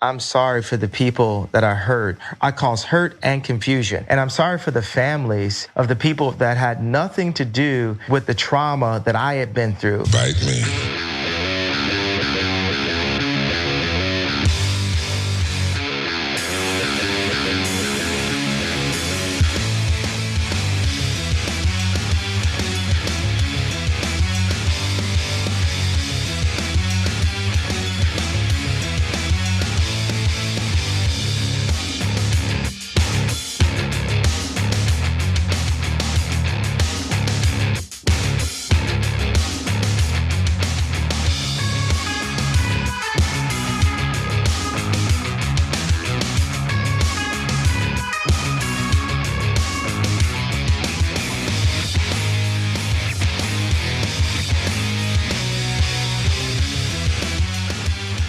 I'm sorry for the people that are hurt. I cause hurt and confusion. And I'm sorry for the families of the people that had nothing to do with the trauma that I had been through. Bite me.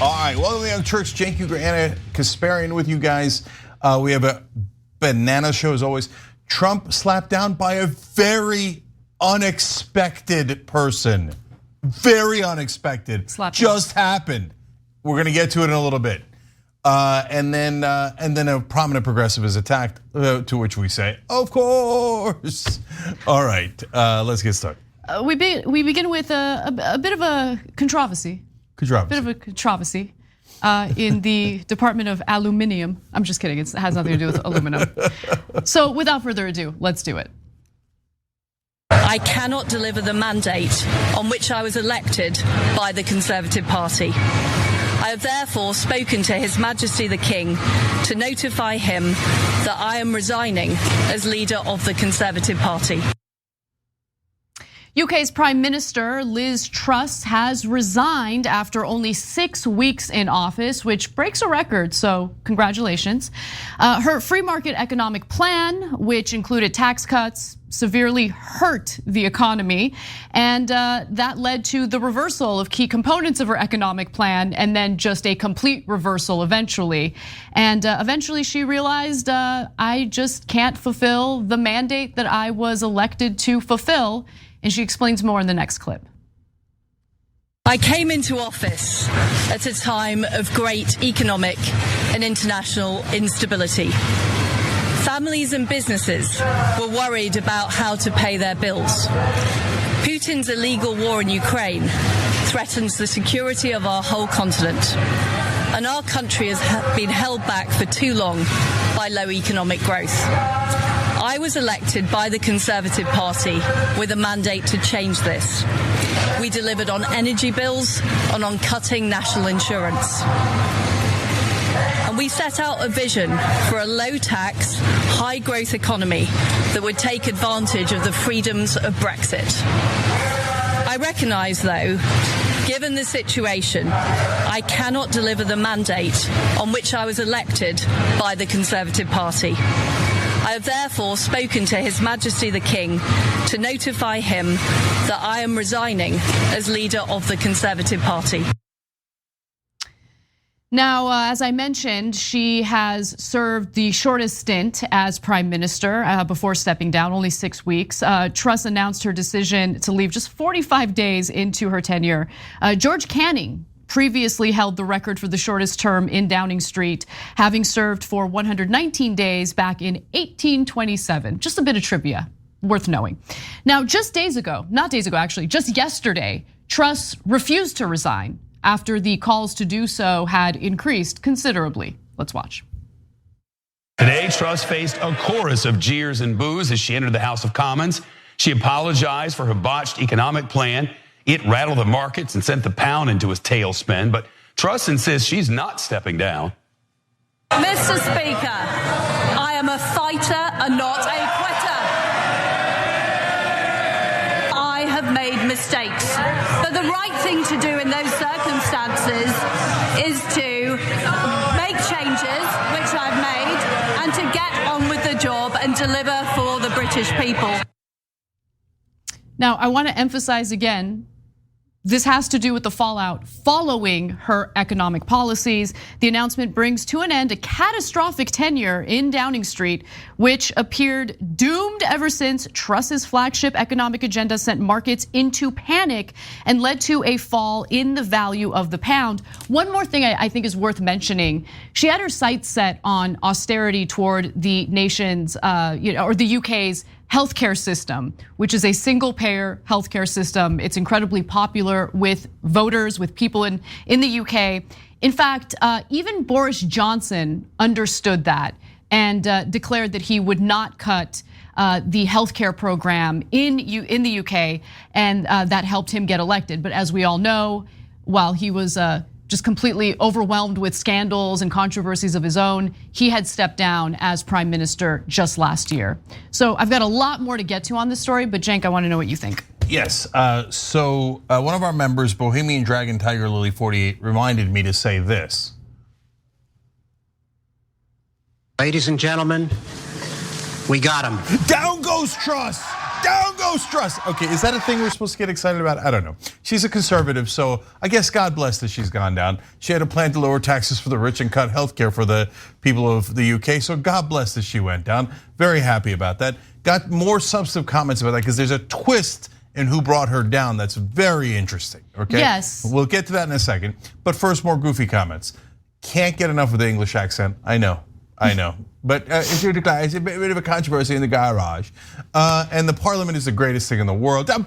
All right, welcome to the Young Turks. Cenk, Uygur, and Kasparian with you guys. We have a banana show as always. Trump slapped down by a very unexpected person. Very unexpected. Just happened. We're gonna get to it in a little bit. And then a prominent progressive is attacked, to which we say, of course. All right, let's get started. We begin with a bit of a controversy. Bit of a controversy in the Department of Aluminium. I'm just kidding, it has nothing to do with aluminum. So without further ado, let's do it. I cannot deliver the mandate on which I was elected by the Conservative Party. I have therefore spoken to His Majesty the King to notify him that I am resigning as leader of the Conservative Party. UK's Prime Minister Liz Truss has resigned after only 6 weeks in office, which breaks a record, so congratulations. Her free market economic plan, which included tax cuts, severely hurt the economy, and that led to the reversal of key components of her economic plan, and then just a complete reversal eventually. And eventually she realized, I just can't fulfill the mandate that I was elected to fulfill. And she explains more in the next clip. I came into office at a time of great economic and international instability. Families and businesses were worried about how to pay their bills. Putin's illegal war in Ukraine threatens the security of our whole continent. And our country has been held back for too long by low economic growth. I was elected by the Conservative Party with a mandate to change this. We delivered on energy bills and on cutting national insurance. And we set out a vision for a low-tax, high-growth economy that would take advantage of the freedoms of Brexit. I recognise, though, given the situation, I cannot deliver the mandate on which I was elected by the Conservative Party. I have therefore spoken to His Majesty the King to notify him that I am resigning as leader of the Conservative Party. Now, as I mentioned, she has served the shortest stint as prime minister before stepping down, only 6 weeks. Truss announced her decision to leave just 45 days into her tenure. George Canning previously held the record for the shortest term in Downing Street, having served for 119 days back in 1827. Just a bit of trivia worth knowing. Now, just yesterday, Truss refused to resign after the calls to do so had increased considerably. Let's watch. Today, Truss faced a chorus of jeers and boos as she entered the House of Commons. She apologized for her botched economic plan. It rattled the markets and sent the pound into a tailspin, but Truss insists she's not stepping down. Mr. Speaker, I am a fighter and not a quitter. I have made mistakes, but the right thing to do in those circumstances is to make changes, which I've made, and to get on with the job and deliver for the British people. Now, I want to emphasize again, This has to do with the fallout following her economic policies. The announcement brings to an end a catastrophic tenure in Downing Street, which appeared doomed ever since Truss's flagship economic agenda sent markets into panic and led to a fall in the value of the pound. One more thing I think is worth mentioning: she had her sights set on austerity toward the nation's, or the UK's healthcare system, which is a single-payer healthcare system. It's incredibly popular with voters, with people in the UK. In fact, even Boris Johnson understood that and declared that he would not cut the healthcare program in the UK, and that helped him get elected. But as we all know, while he was just completely overwhelmed with scandals and controversies of his own, he had stepped down as prime minister just last year. So I've got a lot more to get to on this story, but Cenk, I want to know what you think. Yes, so one of our members, Bohemian Dragon Tiger Lily 48, reminded me to say this. Ladies and gentlemen, we got him. Down goes Truss. Down goes Truss. Okay, is that a thing we're supposed to get excited about? I don't know. She's a conservative, so I guess God bless that she's gone down. She had a plan to lower taxes for the rich and cut healthcare for the people of the UK, so God bless that she went down. Very happy about that. Got more substantive comments about that because there's a twist in who brought her down that's very interesting, okay? Yes. We'll get to that in a second, but first, more goofy comments. Can't get enough of the English accent, I know. But it's a bit of a controversy in the garage. And the parliament is the greatest thing in the world. Right?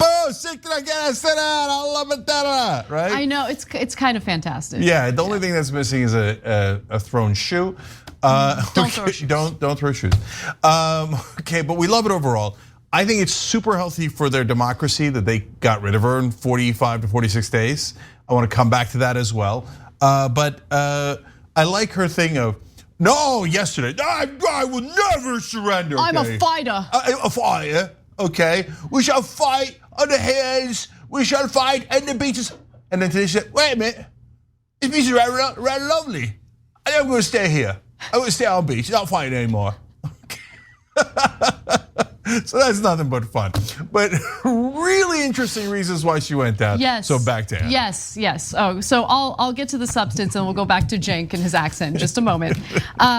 I know, it's kind of fantastic. Yeah, the only thing that's missing is a thrown shoe. Don't throw shoes. Don't throw shoes. Okay, but we love it overall. I think it's super healthy for their democracy that they got rid of her in 45 to 46 days. I want to come back to that as well. But I like her thing of, no, yesterday, I will never surrender. Okay? I'm a fighter. A fighter, okay. We shall fight on the hills. We shall fight in the beaches. And then today she said, wait a minute. This beach is rather lovely. I'm going to stay here. I'm going to stay on the beach, not fighting anymore. So that's nothing but fun. But really interesting reasons why she went down. Yes. So back to Anna. Yes. Oh, so I'll get to the substance and we'll go back to Cenk and his accent in just a moment.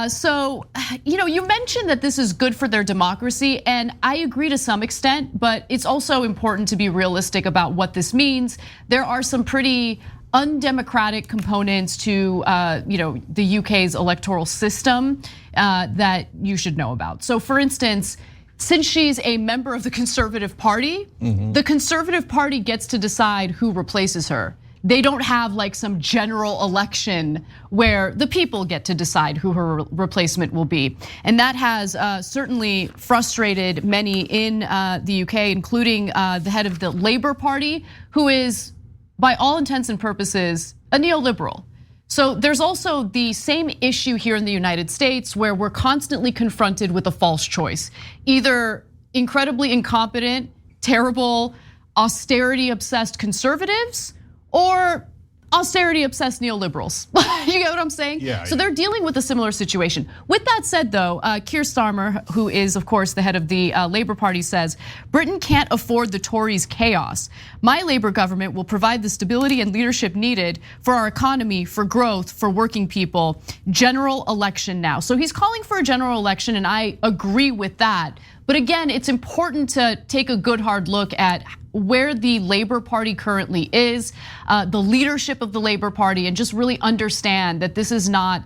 So, you mentioned that this is good for their democracy, and I agree to some extent, but it's also important to be realistic about what this means. There are some pretty undemocratic components to the UK's electoral system that you should know about. So for instance, since she's a member of the Conservative Party, the Conservative Party gets to decide who replaces her. They don't have like some general election where the people get to decide who her replacement will be. And that has certainly frustrated many in the UK, including the head of the Labour Party, who is, by all intents and purposes, a neoliberal. So there's also the same issue here in the United States where we're constantly confronted with a false choice. Either incredibly incompetent, terrible, austerity-obsessed conservatives, or austerity-obsessed neoliberals. You get what I'm saying? Yeah. So they're dealing with a similar situation. With that said though, Keir Starmer, who is of course the head of the Labour Party, says, Britain can't afford the Tories' chaos. My Labour government will provide the stability and leadership needed for our economy, for growth, for working people. General election now. So he's calling for a general election, and I agree with that. But again, it's important to take a good hard look at where the Labour Party currently is, the leadership of the Labour Party, and just really understand that this is not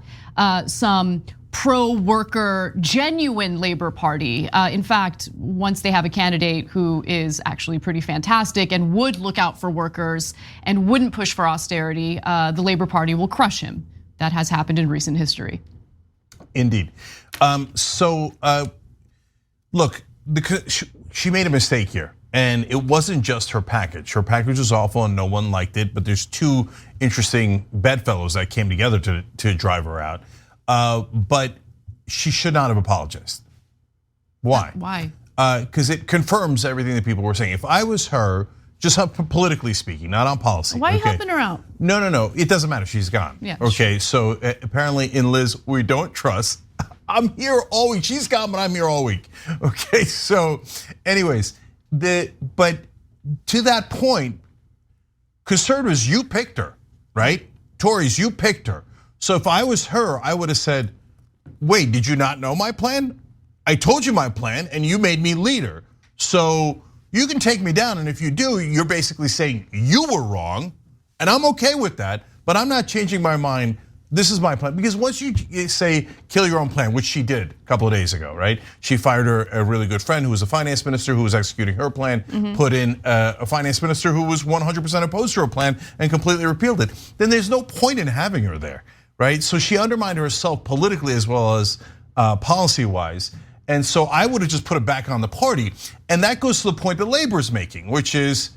some pro-worker, genuine Labour Party. In fact, once they have a candidate who is actually pretty fantastic and would look out for workers and wouldn't push for austerity, the Labour Party will crush him. That has happened in recent history. Indeed. Look, she made a mistake here. And it wasn't just her package. Her package was awful and no one liked it, but there's two interesting bedfellows that came together to drive her out. But she should not have apologized. Why? Why? Because it confirms everything that people were saying. If I was her, just politically speaking, not on policy. Why are you helping her out? No, it doesn't matter, she's gone. Yeah, okay, so apparently in Liz, we don't trust. I'm here all week, she's gone, but I'm here all week. Okay, so anyways, but to that point, conservatives, you picked her, right? Tories, you picked her. So if I was her, I would have said, wait, did you not know my plan? I told you my plan and you made me leader. So you can take me down, and if you do, you're basically saying you were wrong, and I'm okay with that, but I'm not changing my mind. This is my plan. Because once you say kill your own plan, which she did a couple of days ago, right? She fired a really good friend who was a finance minister who was executing her plan, put in a finance minister who was 100% opposed to her plan and completely repealed it. Then there's no point in having her there, right? So she undermined herself politically as well as policy-wise. And so I would have just put it back on the party. And that goes to the point that Labor's making, which is,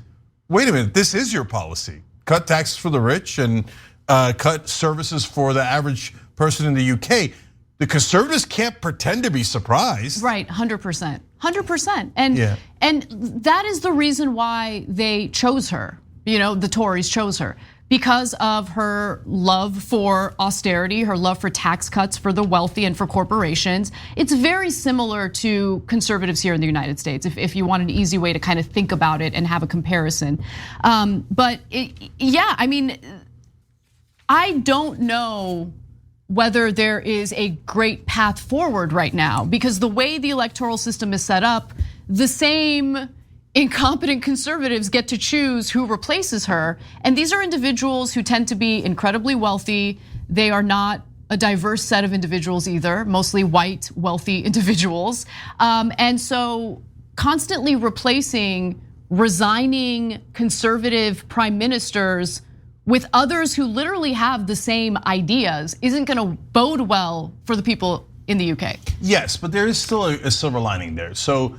wait a minute, this is your policy. Cut taxes for the rich and cut services for the average person in the UK. The conservatives can't pretend to be surprised. Right, 100%, 100%. And that is the reason why they chose her. The Tories chose her. Because of her love for austerity, her love for tax cuts for the wealthy and for corporations. It's very similar to conservatives here in the United States, if you want an easy way to kind of think about it and have a comparison. But I mean, I don't know whether there is a great path forward right now, because the way the electoral system is set up, the same incompetent conservatives get to choose who replaces her. And these are individuals who tend to be incredibly wealthy. They are not a diverse set of individuals either, mostly white, wealthy individuals. And so constantly replacing resigning conservative prime ministers with others who literally have the same ideas isn't gonna bode well for the people in the UK. Yes, but there is still a silver lining there. So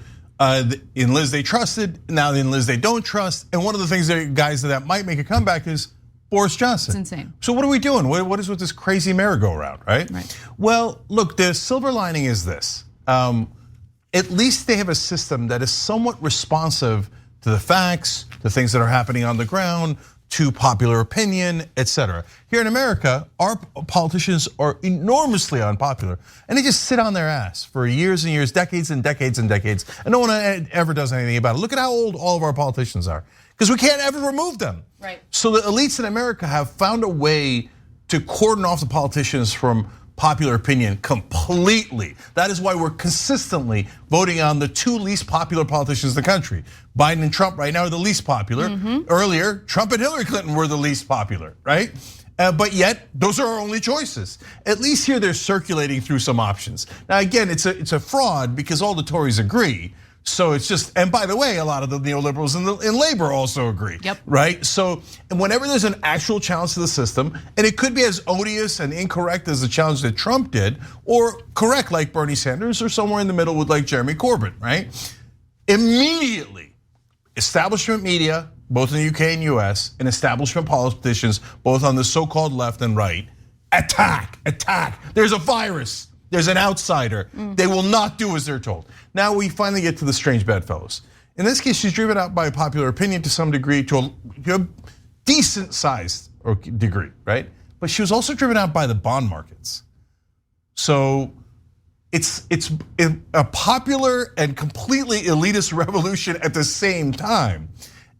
in Liz they trusted, now in Liz they don't trust. And one of the things guys that might make a comeback is Boris Johnson. It's insane. So what are we doing? What is with this crazy merry-go-round, right? Well, look, the silver lining is this. At least they have a system that is somewhat responsive to the facts, to things that are happening on the ground, to popular opinion, etc. Here in America, our politicians are enormously unpopular, and they just sit on their ass for years and years, decades and decades and decades, and no one ever does anything about it. Look at how old all of our politicians are, because we can't ever remove them. Right. So the elites in America have found a way to cordon off the politicians from popular opinion completely. That is why we're consistently voting on the two least popular politicians in the country. Biden and Trump right now are the least popular. Earlier, Trump and Hillary Clinton were the least popular, right? But yet, those are our only choices. At least here they're circulating through some options. Now again, it's a fraud because all the Tories agree. So it's just, and by the way, a lot of the neoliberals in labor also agree, right? So, and whenever there's an actual challenge to the system, and it could be as odious and incorrect as the challenge that Trump did, or correct like Bernie Sanders, or somewhere in the middle with like Jeremy Corbyn, right? Immediately, establishment media, both in the UK and US, and establishment politicians, both on the so-called left and right, attack. There's a virus. There's an outsider. They will not do as they're told. Now we finally get to the strange bedfellows. In this case, she's driven out by popular opinion to some degree, to a decent sized degree, right? But she was also driven out by the bond markets. So it's a popular and completely elitist revolution at the same time.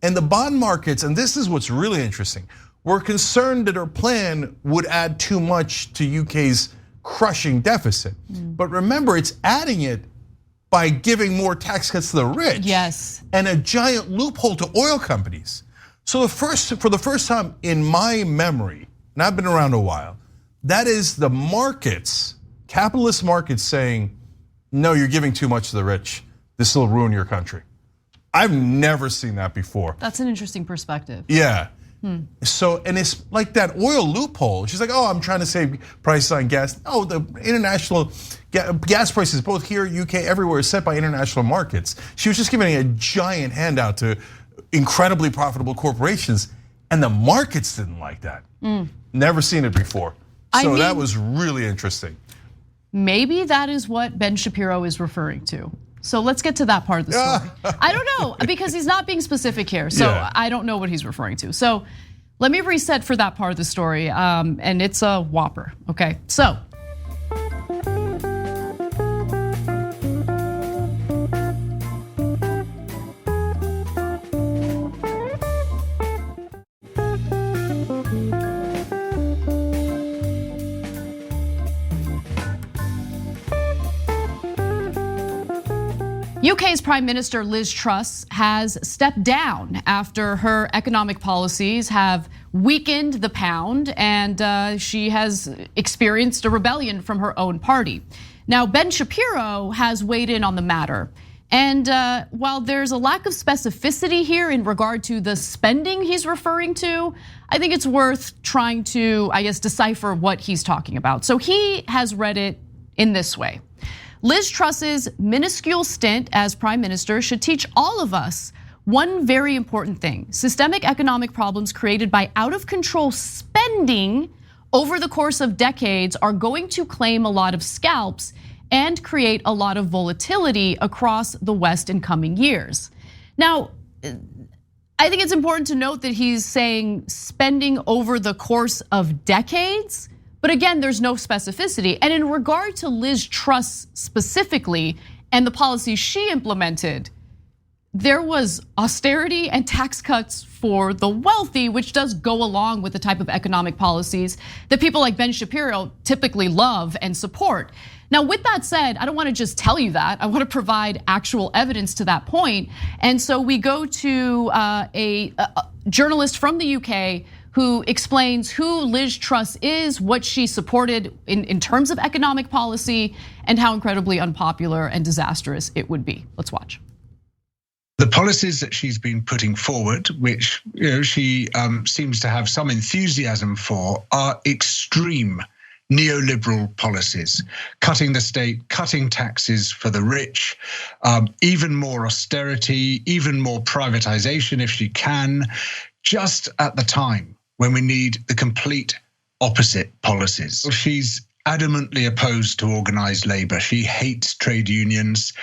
And the bond markets, and this is what's really interesting, were concerned that her plan would add too much to UK's crushing deficit. But remember, it's adding it by giving more tax cuts to the rich. Yes. And a giant loophole to oil companies. So for the first time in my memory, and I've been around a while, that is the markets, capitalist markets saying, no, you're giving too much to the rich. This will ruin your country. I've never seen that before. That's an interesting perspective. Yeah. So, and it's like that oil loophole. She's like, oh, I'm trying to save prices on gas. Oh, the international gas prices, both here, UK, everywhere, is set by international markets. She was just giving a giant handout to incredibly profitable corporations, and the markets didn't like that. Never seen it before. So that was really interesting. Maybe that is what Ben Shapiro is referring to. So let's get to that part of the story. I don't know, because he's not being specific here. So I don't know what he's referring to. So let me reset for that part of the story. And it's a whopper, okay? So. UK's Prime Minister Liz Truss has stepped down after her economic policies have weakened the pound, and she has experienced a rebellion from her own party. Now, Ben Shapiro has weighed in on the matter. And while there's a lack of specificity here in regard to the spending he's referring to, I think it's worth trying to, decipher what he's talking about. So he has read it in this way. Liz Truss's minuscule stint as prime minister should teach all of us one very important thing. Systemic economic problems created by out of control spending over the course of decades are going to claim a lot of scalps and create a lot of volatility across the West in coming years. Now, I think it's important to note that he's saying spending over the course of decades. But again, there's no specificity. And in regard to Liz Truss specifically and the policies she implemented, there was austerity and tax cuts for the wealthy, which does go along with the type of economic policies that people like Ben Shapiro typically love and support. Now, with that said, I don't want to just tell you that. I want to provide actual evidence to that point. And so we go to a journalist from the UK who explains who Liz Truss is, what she supported in terms of economic policy, and how incredibly unpopular and disastrous it would be. Let's watch. The policies that she's been putting forward, which she seems to have some enthusiasm for, are extreme neoliberal policies, cutting the state, cutting taxes for the rich, even more austerity, even more privatization if she can, just at the time when we need the complete opposite policies. She's adamantly opposed to organized labor. She hates trade unions.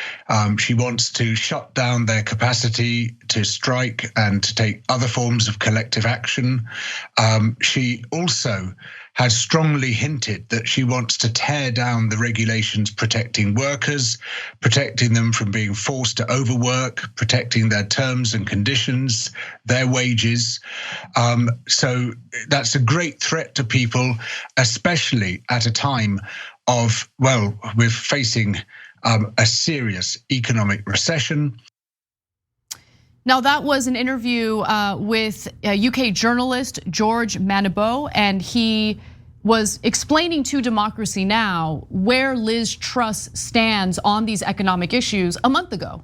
She wants to shut down their capacity to strike and to take other forms of collective action. She also has strongly hinted that she wants to tear down the regulations protecting workers, protecting them from being forced to overwork, protecting their terms and conditions, their wages. So that's a great threat to people, especially at a time of, well, we're facing a serious economic recession. Now, that was an interview with UK journalist George Manibo, and he was explaining to Democracy Now! Where Liz Truss stands on these economic issues a month ago.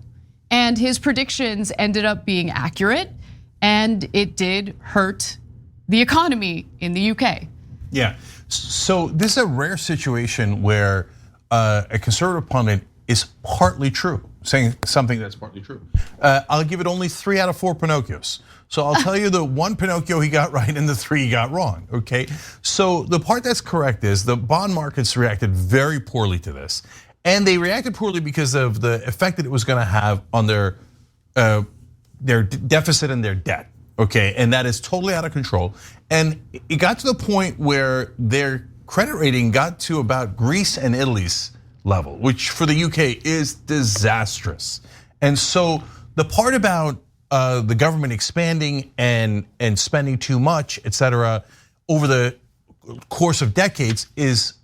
And his predictions ended up being accurate, and it did hurt the economy in the UK. Yeah, so this is a rare situation where a conservative pundit is partly true, saying something that's partly true. I'll give it only 3 out of 4 Pinocchios. So I'll tell you the 1 Pinocchio he got right and the 3 he got wrong, okay? So the part that's correct is the bond markets reacted very poorly to this. And they reacted poorly because of the effect that it was gonna have on their deficit and their debt, okay? And that is totally out of control. And it got to the point where their credit rating got to about Greece and Italy's level, which for the UK is disastrous. And so the part about the government expanding and spending too much, et cetera, over the course of decades is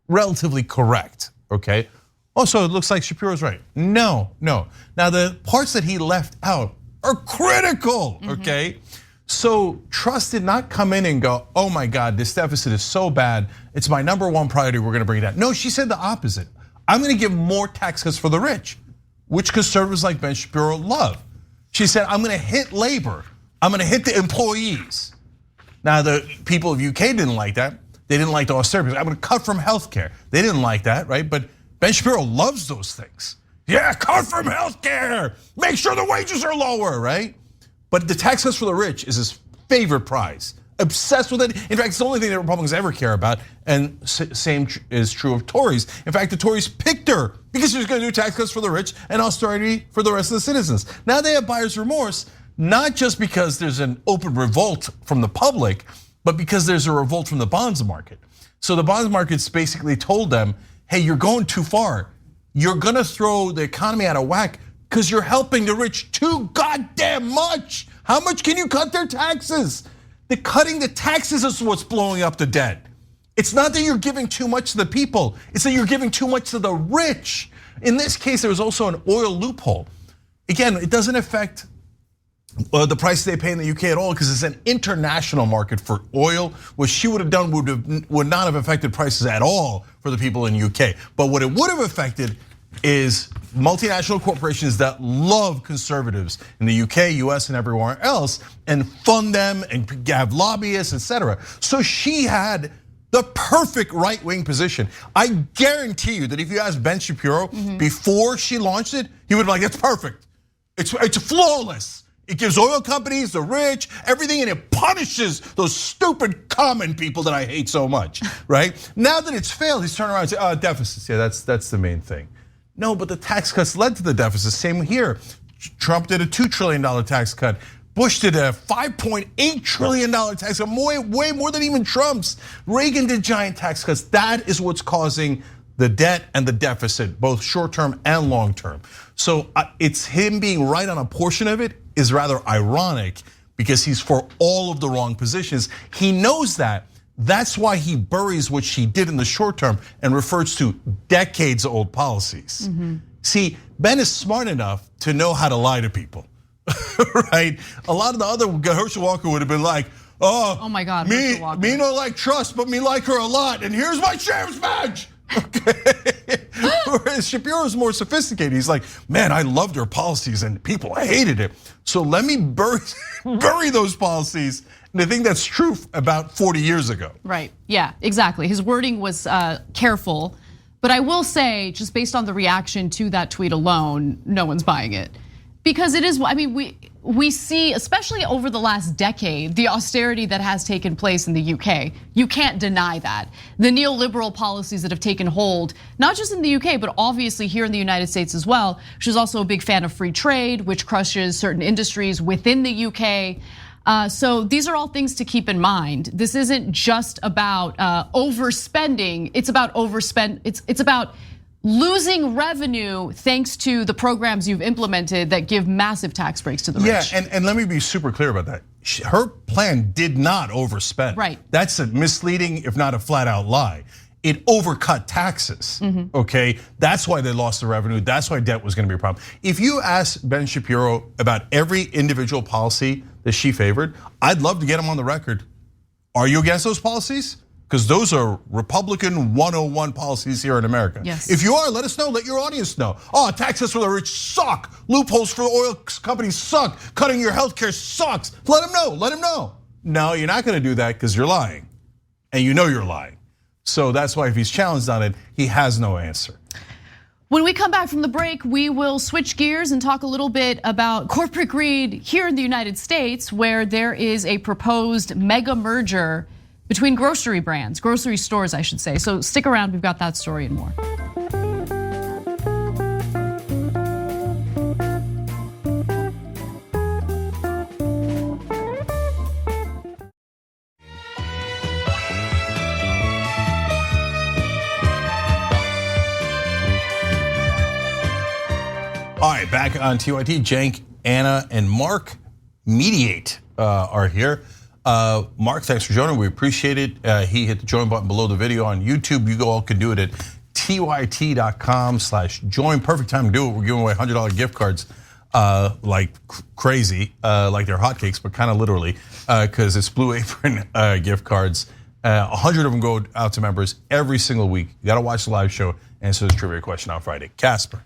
relatively correct, okay? Also, it looks like Shapiro's right. No. Now the parts that he left out are critical, okay? So Truss did not come in and go, oh my God, this deficit is so bad, it's my #1 priority, we're gonna bring it down. No, she said the opposite. I'm gonna give more tax cuts for the rich, which conservatives like Ben Shapiro love. She said, I'm gonna hit labor, I'm gonna hit the employees. Now the people of UK didn't like that. They didn't like the austerity. I'm gonna cut from healthcare. They didn't like that, right? But Ben Shapiro loves those things. Yeah, cut from healthcare. Make sure the wages are lower, right? But the tax cuts for the rich is his favorite prize. Obsessed with it. In fact, it's the only thing that Republicans ever care about. And same is true of Tories. In fact, the Tories picked her because she was going to do tax cuts for the rich and austerity for the rest of the citizens. Now they have buyer's remorse, not just because there's an open revolt from the public, but because there's a revolt from the bonds market. So the bonds markets basically told them, hey, you're going too far. You're gonna throw the economy out of whack because you're helping the rich too goddamn much. How much can you cut their taxes? The cutting the taxes is what's blowing up the debt. It's not that you're giving too much to the people, it's that you're giving too much to the rich. In this case, there was also an oil loophole. Again, it doesn't affect the price they pay in the UK at all because it's an international market for oil. What she would have done would not have affected prices at all for the people in UK. But what it would have affected is multinational corporations that love conservatives in the UK, US, and everywhere else, and fund them and have lobbyists, etc. So she had the perfect right-wing position. I guarantee you that if you asked Ben Shapiro before she launched it, he would be like, "It's perfect. It's flawless. It gives oil companies, the rich, everything, and it punishes those stupid common people that I hate so much." Right? Now that it's failed, he's turning around and saying, deficits. Yeah, that's the main thing. No, but the tax cuts led to the deficit. Same here. Trump did a $2 trillion tax cut. Bush did a $5.8 trillion tax cut, way more than even Trump's. Reagan did giant tax cuts. That is what's causing the debt and the deficit, both short term and long term. So it's him being right on a portion of it is rather ironic because he's for all of the wrong positions. He knows that. That's why he buries what she did in the short term and refers to decades old policies. See, Ben is smart enough to know how to lie to people, right? A lot of the other, Herschel Walker would have been like, oh my God, me no like Truss, but me like her a lot, and here's my sheriff's badge. Okay. Whereas Shapiro is more sophisticated. He's like, man, I loved her policies and people hated it. So let me bury those policies. And I think that's true about 40 years ago. Right, yeah, exactly. His wording was careful, but I will say, just based on the reaction to that tweet alone, no one's buying it. Because it is, I mean, we see, especially over the last decade, the austerity that has taken place in the UK. You can't deny that. The neoliberal policies that have taken hold, not just in the UK, but obviously here in the United States as well. She's also a big fan of free trade, which crushes certain industries within the UK. So these are all things to keep in mind. This isn't just about overspending. It's about It's about losing revenue thanks to the programs you've implemented that give massive tax breaks to the rich. Yeah, and let me be super clear about that. Her plan did not overspend. Right. That's a misleading, if not a flat out lie. It overcut taxes, okay? That's why they lost the revenue. That's why debt was gonna be a problem. If you ask Ben Shapiro about every individual policy that she favored, I'd love to get him on the record. Are you against those policies? Because those are Republican 101 policies here in America. Yes. If you are, let us know, let your audience know. Taxes for the rich suck. Loopholes for the oil companies suck. Cutting your healthcare sucks. Let them know. No, you're not gonna do that because you're lying. And you know you're lying. So that's why if he's challenged on it, he has no answer. When we come back from the break, we will switch gears and talk a little bit about corporate greed here in the United States, where there is a proposed mega merger between grocery stores, I should say. So stick around, we've got that story and more. All right, back on TYT, Cenk, Anna, and Mark Mediate are here. Mark, thanks for joining. We appreciate it. He hit the join button below the video on YouTube. You all can do it at tyt.com/join. Perfect time to do it. We're giving away $100 gift cards like crazy, like they're hotcakes, but kind of literally, because it's Blue Apron gift cards. 100 of them go out to members every single week. You got to watch the live show, answer this trivia question on Friday. Casper.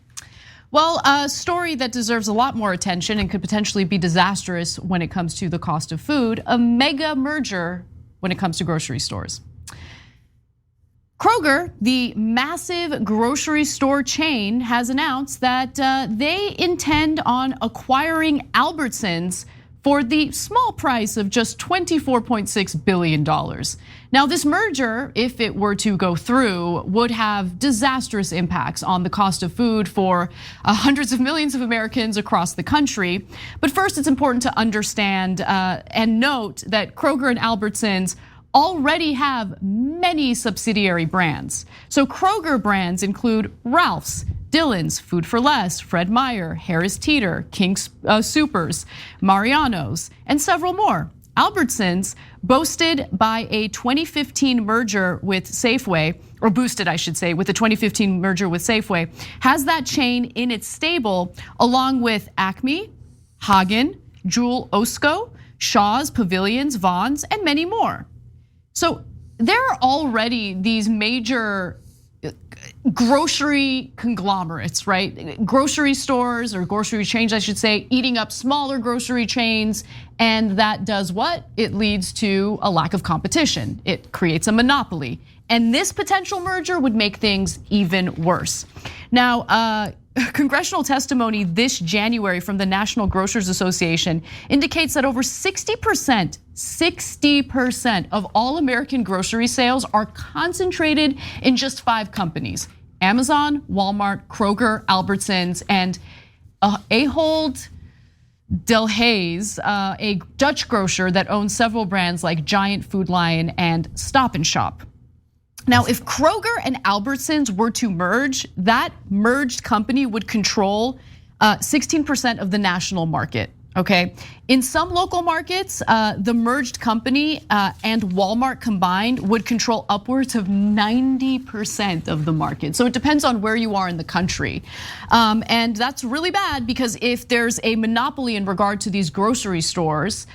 Well, a story that deserves a lot more attention and could potentially be disastrous when it comes to the cost of food, a mega merger when it comes to grocery stores. Kroger, the massive grocery store chain, has announced that they intend on acquiring Albertsons for the small price of just $24.6 billion. Now, this merger, if it were to go through, would have disastrous impacts on the cost of food for hundreds of millions of Americans across the country. But first, it's important to understand and note that Kroger and Albertsons already have many subsidiary brands. So Kroger brands include Ralph's, Dillon's, Food for Less, Fred Meyer, Harris Teeter, King Soopers, Mariano's, and several more. Albertsons, boasted by a 2015 merger with Safeway, or boosted, I should say, with the 2015 merger with Safeway, has that chain in its stable along with Acme, Hagen, Jewel Osco, Shaw's, Pavilions, Vaughn's, and many more. So there are already these major grocery conglomerates, right? Grocery stores, or grocery chains, I should say, eating up smaller grocery chains. And that does what? It leads to a lack of competition. It creates a monopoly. And this potential merger would make things even worse. Now, congressional testimony this January from the National Grocers Association indicates that over 60% of all American grocery sales are concentrated in just 5 companies: Amazon, Walmart, Kroger, Albertsons, and Ahold Delhaize, a Dutch grocer that owns several brands like Giant, Food Lion, and Stop and Shop. Now, if Kroger and Albertsons were to merge, that merged company would control 16% of the national market, okay? In some local markets, the merged company and Walmart combined would control upwards of 90% of the market. So it depends on where you are in the country. And that's really bad, because if there's a monopoly in regard to these grocery stores,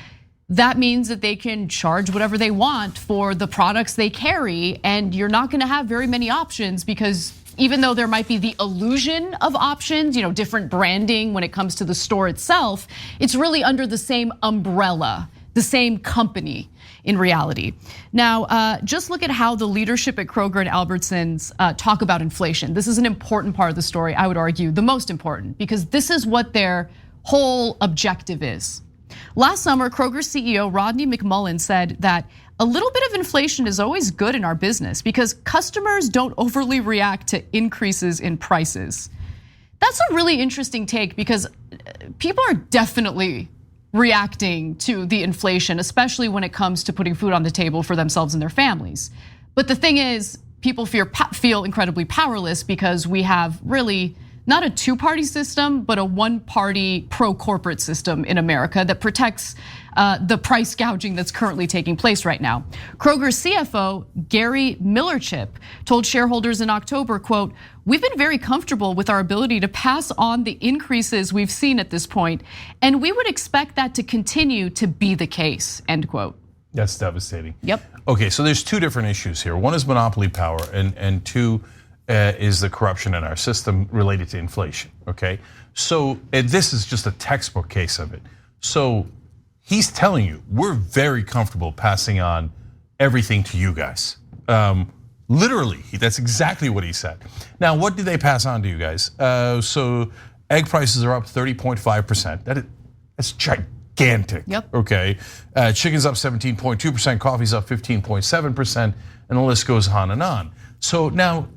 that means that they can charge whatever they want for the products they carry, and you're not gonna have very many options, because even though there might be the illusion of options, different branding when it comes to the store itself, it's really under the same umbrella, the same company in reality. Now, just look at how the leadership at Kroger and Albertsons talk about inflation. This is an important part of the story, I would argue, the most important, because this is what their whole objective is. Last summer, Kroger's CEO Rodney McMullen said that a little bit of inflation is always good in our business because customers don't overly react to increases in prices. That's a really interesting take, because people are definitely reacting to the inflation, especially when it comes to putting food on the table for themselves and their families. But the thing is, people feel incredibly powerless because we have really not a 2-party system, but a 1-party pro-corporate system in America that protects the price gouging that's currently taking place right now. Kroger's CFO, Gary Millerchip, told shareholders in October, quote, "We've been very comfortable with our ability to pass on the increases we've seen at this point, and we would expect that to continue to be the case," end quote. That's devastating. Yep. Okay, so there's 2 different issues here. One is monopoly power, and 2 is the corruption in our system related to inflation, okay? So this is just a textbook case of it. So he's telling you, we're very comfortable passing on everything to you guys. Literally, that's exactly what he said. Now, what did they pass on to you guys? So egg prices are up 30.5%. That's gigantic, yep. Okay? Chicken's up 17.2%, coffee's up 15.7%, and the list goes on and on. So now,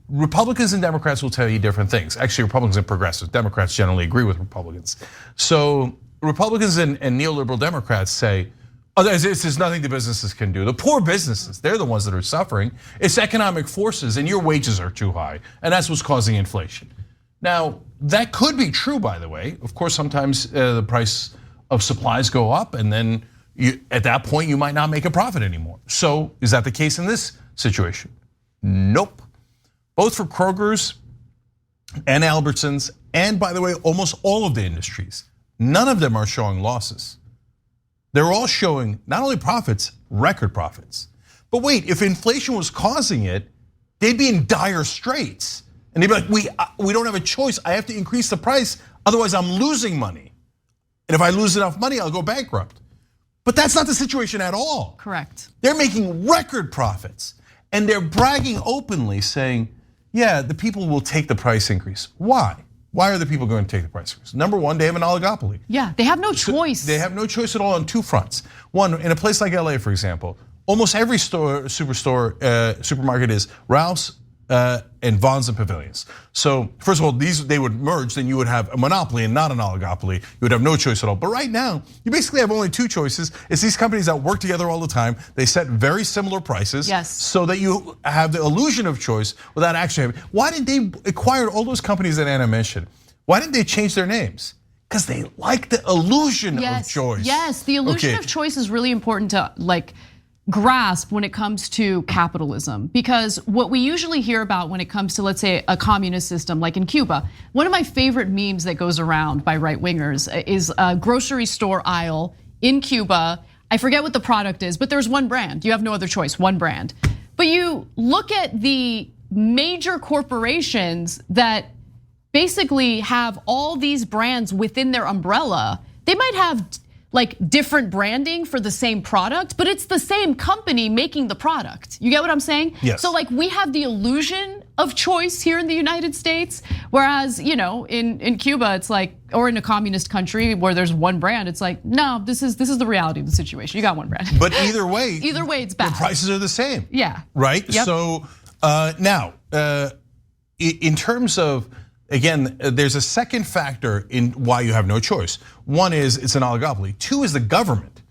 Republicans and Democrats will tell you different things. Actually, Republicans and progressives, Democrats generally agree with Republicans. So Republicans and neoliberal Democrats say, oh, there's nothing the businesses can do. The poor businesses, they're the ones that are suffering. It's economic forces, and your wages are too high, and that's what's causing inflation. Now, that could be true, by the way. Of course, sometimes the price of supplies go up, and then at that point, you might not make a profit anymore. So is that the case in this situation? Nope. Both for Kroger's and Albertsons, and by the way, almost all of the industries, none of them are showing losses. They're all showing not only profits, record profits. But wait, if inflation was causing it, they'd be in dire straits. And they'd be like, we don't have a choice. I have to increase the price, otherwise I'm losing money. And if I lose enough money, I'll go bankrupt. But that's not the situation at all. Correct. They're making record profits, and they're bragging openly, saying, yeah, the people will take the price increase. Why? Why are the people going to take the price increase? Number one, they have an oligopoly. Yeah, they have no choice. They have no choice at all on 2 fronts. One, in a place like LA, for example, almost every supermarket is Ralph's and Vaughn's and Pavilions. So first of all, they would merge, then you would have a monopoly and not an oligopoly. You would have no choice at all. But right now, you basically have only 2 choices. It's these companies that work together all the time. They set very similar prices, yes, so that you have the illusion of choice without actually having. Why did they acquire all those companies that Anna mentioned? Why didn't they change their names? Because they like the illusion of choice. Yes, the illusion of choice is really important to grasp when it comes to capitalism, because what we usually hear about when it comes to, let's say, a communist system like in Cuba, one of my favorite memes that goes around by right wingers is a grocery store aisle in Cuba. I forget what the product is, but there's one brand. You have no other choice, one brand. But you look at the major corporations that basically have all these brands within their umbrella. They might have different branding for the same product, but it's the same company making the product. You get what I'm saying? Yes. So we have the illusion of choice here in the United States, whereas in Cuba it's or in a communist country where there's one brand, it's no, this is the reality of the situation. You got one brand. But either way, it's bad. The prices are the same. Yeah. Right. Yep. So now, in terms of, again, there's a second factor in why you have no choice. One is it's an oligopoly. Two is the government.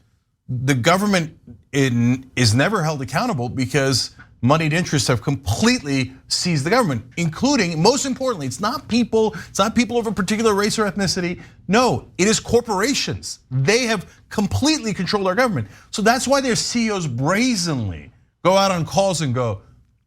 The government is never held accountable because moneyed interests have completely seized the government, including, most importantly, it's not people of a particular race or ethnicity. No, it is corporations. They have completely controlled our government. So that's why their CEOs brazenly go out on calls and go,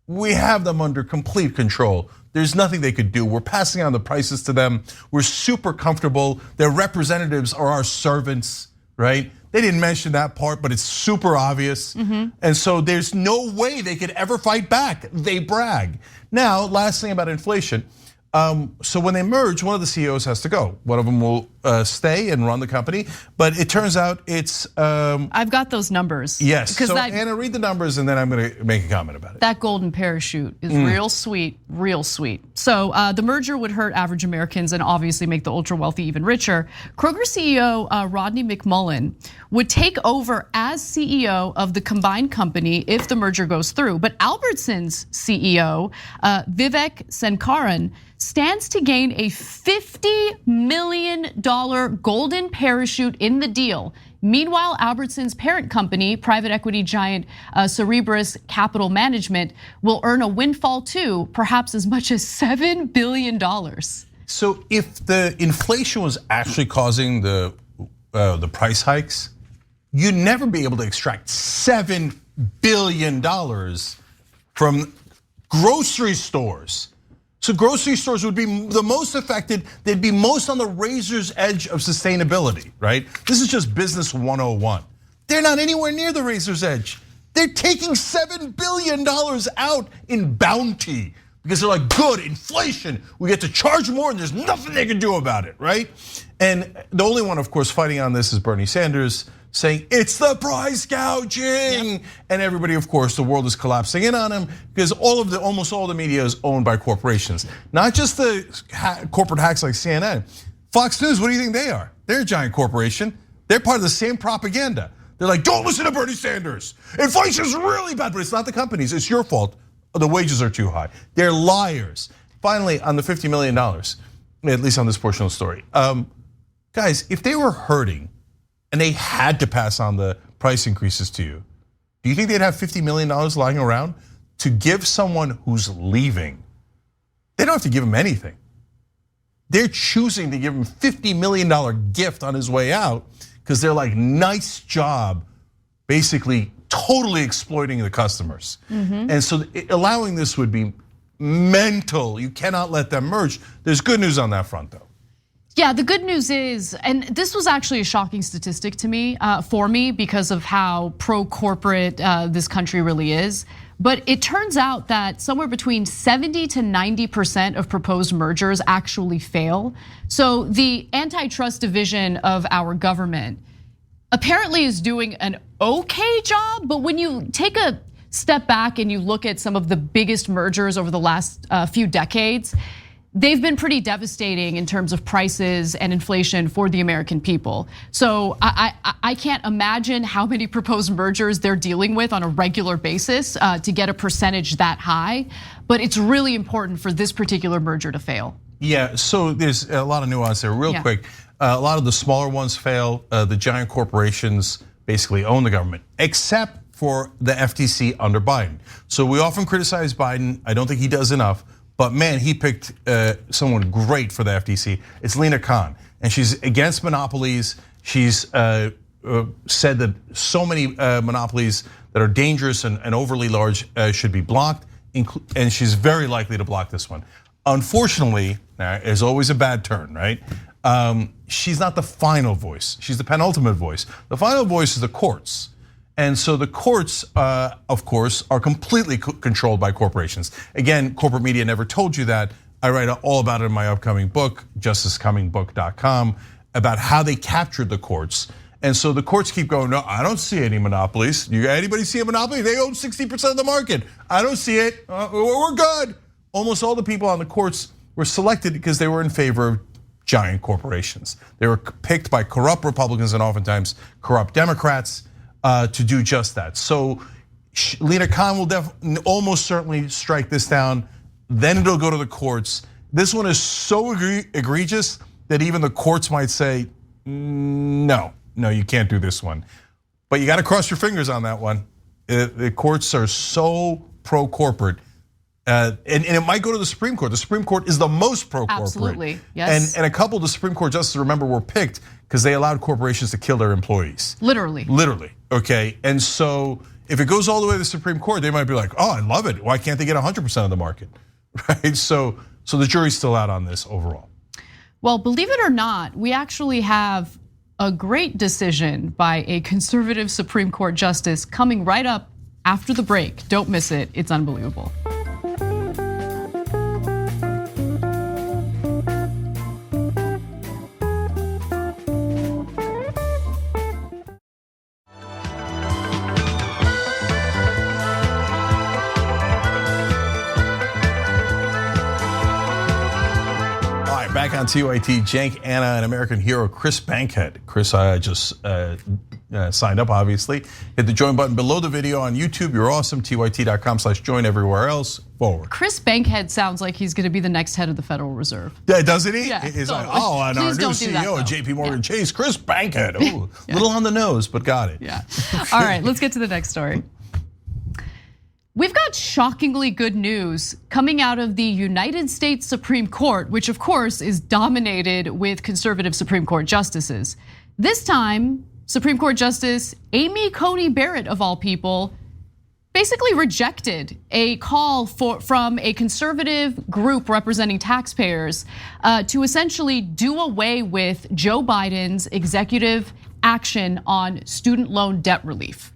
we have them under complete control. There's nothing they could do. We're passing on the prices to them. We're super comfortable. Their representatives are our servants, right? They didn't mention that part, but it's super obvious. And so there's no way they could ever fight back. They brag. Now, last thing about inflation. So when they merge, one of the CEOs has to go. One of them will stay and run the company, but it turns out it's. I've got those numbers. Yes, so Anna, read the numbers and then I'm gonna make a comment about it. That golden parachute is real sweet, real sweet. So the merger would hurt average Americans and obviously make the ultra wealthy even richer. Kroger CEO Rodney McMullen would take over as CEO of the combined company if the merger goes through. But Albertson's CEO, Vivek Sankaran, stands to gain a $50 million golden parachute in the deal. Meanwhile, Albertson's parent company, private equity giant Cerberus Capital Management, will earn a windfall too, perhaps as much as $7 billion. So if the inflation was actually causing the price hikes, you'd never be able to extract $7 billion from grocery stores. So grocery stores would be the most affected. They'd be most on the razor's edge of sustainability, right? This is just business 101. They're not anywhere near the razor's edge. They're taking $7 billion out in bounty because they're like, good, inflation, we get to charge more and there's nothing they can do about it, right? And the only one, of course, fighting on this is Bernie Sanders, saying it's the price gouging, and everybody, of course, the world is collapsing in on him because almost all the media is owned by corporations, not just the corporate hacks like CNN. Fox News, what do you think they are? They're a giant corporation. They're part of the same propaganda. They're like, don't listen to Bernie Sanders. Inflation's really bad, but it's not the companies. It's your fault. The wages are too high. They're liars. Finally, on the $50 million, at least on this portion of the story, guys, if they were hurting and they had to pass on the price increases to you, do you think they'd have $50 million lying around to give someone who's leaving? They don't have to give him anything. They're choosing to give him $50 million gift on his way out because they're like, nice job, basically totally exploiting the customers. And so allowing this would be mental. You cannot let them merge. There's good news on that front though. Yeah, the good news is, and this was actually a shocking statistic to me, for me, because of how pro-corporate this country really is. But it turns out that somewhere between 70 to 90% of proposed mergers actually fail. So the antitrust division of our government apparently is doing an okay job, but when you take a step back and you look at some of the biggest mergers over the last few decades, they've been pretty devastating in terms of prices and inflation for the American people. So I can't imagine how many proposed mergers they're dealing with on a regular basis to get a percentage that high, but it's really important for this particular merger to fail. Yeah, so there's a lot of nuance there. Real quick, a lot of the smaller ones fail. The giant corporations basically own the government, except for the FTC under Biden. So we often criticize Biden. I don't think he does enough. but man, he picked someone great for the FTC. It's Lina Khan, and she's against monopolies. She's said that so many monopolies that are dangerous and overly large should be blocked, and she's very likely to block this one. Unfortunately, there's always a bad turn, right? She's not the final voice. She's the penultimate voice. The final voice is the courts. And so the courts, of course, are completely controlled by corporations. Again, corporate media never told you that. I write all about it in my upcoming book, justicecomingbook.com, about how they captured the courts. And so the courts keep going, no, I don't see any monopolies. Anybody see a monopoly? They own 60% of the market. I don't see it, we're good. Almost all the people on the courts were selected because they were in favor of giant corporations. They were picked by corrupt Republicans and oftentimes corrupt Democrats to do just that. So Lina Khan will almost certainly strike this down. Then it'll go to the courts. This one is so egregious that even the courts might say, no, you can't do this one. But you got to cross your fingers on that one. The courts are so pro-corporate. And it might go to the Supreme Court. The Supreme Court is the most pro-corporate. Absolutely, yes. And a couple of the Supreme Court justices, remember, were picked because they allowed corporations to kill their employees. Literally. Okay. And so if it goes all the way to the Supreme Court, they might be like, oh, I love it. Why can't they get 100% of the market, right? So the jury's still out on this overall. Well, believe it or not, we actually have a great decision by a conservative Supreme Court justice coming right up after the break. Don't miss it, it's unbelievable. Back on TYT, Cenk, Anna, and American hero Chris Bankhead. Chris just signed up, obviously. Hit the join button below the video on YouTube. You're awesome. TYT.com/join everywhere else. Forward. Chris Bankhead sounds like he's going to be the next head of the Federal Reserve. Yeah, doesn't he? Yeah, he's totally. like, oh, and our new CEO at JP Morgan Chase, Chris Bankhead. Ooh, little on the nose, but got it. Yeah. All right, let's get to the next story. We've got shockingly good news coming out of the United States Supreme Court, which of course is dominated with conservative Supreme Court justices. This time, Supreme Court Justice Amy Coney Barrett, of all people, basically rejected a call from a conservative group representing taxpayers to essentially do away with Joe Biden's executive action on student loan debt relief.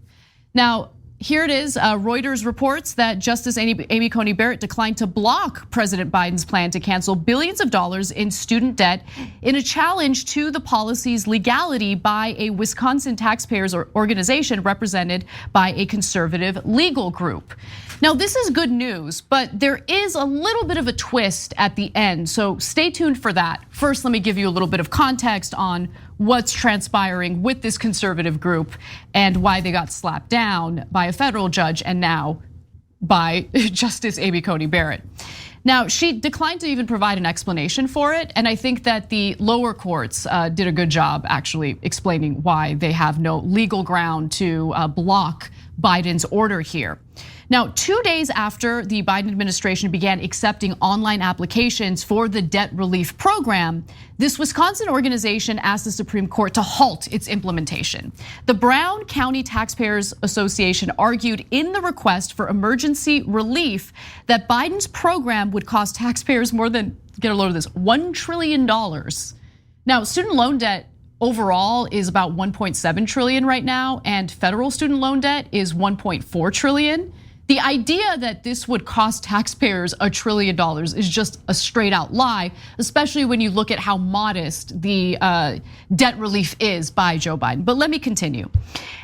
Now, here it is, Reuters reports that Justice Amy Coney Barrett declined to block President Biden's plan to cancel billions of dollars in student debt in a challenge to the policy's legality by a Wisconsin taxpayers organization represented by a conservative legal group. Now, this is good news, but there is a little bit of a twist at the end, so stay tuned for that. First, let me give you a little bit of context on what's transpiring with this conservative group and why they got slapped down by a federal judge and now by Justice Amy Coney Barrett. Now, she declined to even provide an explanation for it, and I think that the lower courts did a good job actually explaining why they have no legal ground to block Biden's order here. Now, 2 days after the Biden administration began accepting online applications for the debt relief program, this Wisconsin organization asked the Supreme Court to halt its implementation. The Brown County Taxpayers Association argued in the request for emergency relief that Biden's program would cost taxpayers more than, get a load of this, $1 trillion. Now, student loan debt overall is about 1.7 trillion right now, and federal student loan debt is 1.4 trillion. The idea that this would cost taxpayers $1 trillion is just a straight out lie, especially when you look at how modest the debt relief is by Joe Biden. But let me continue.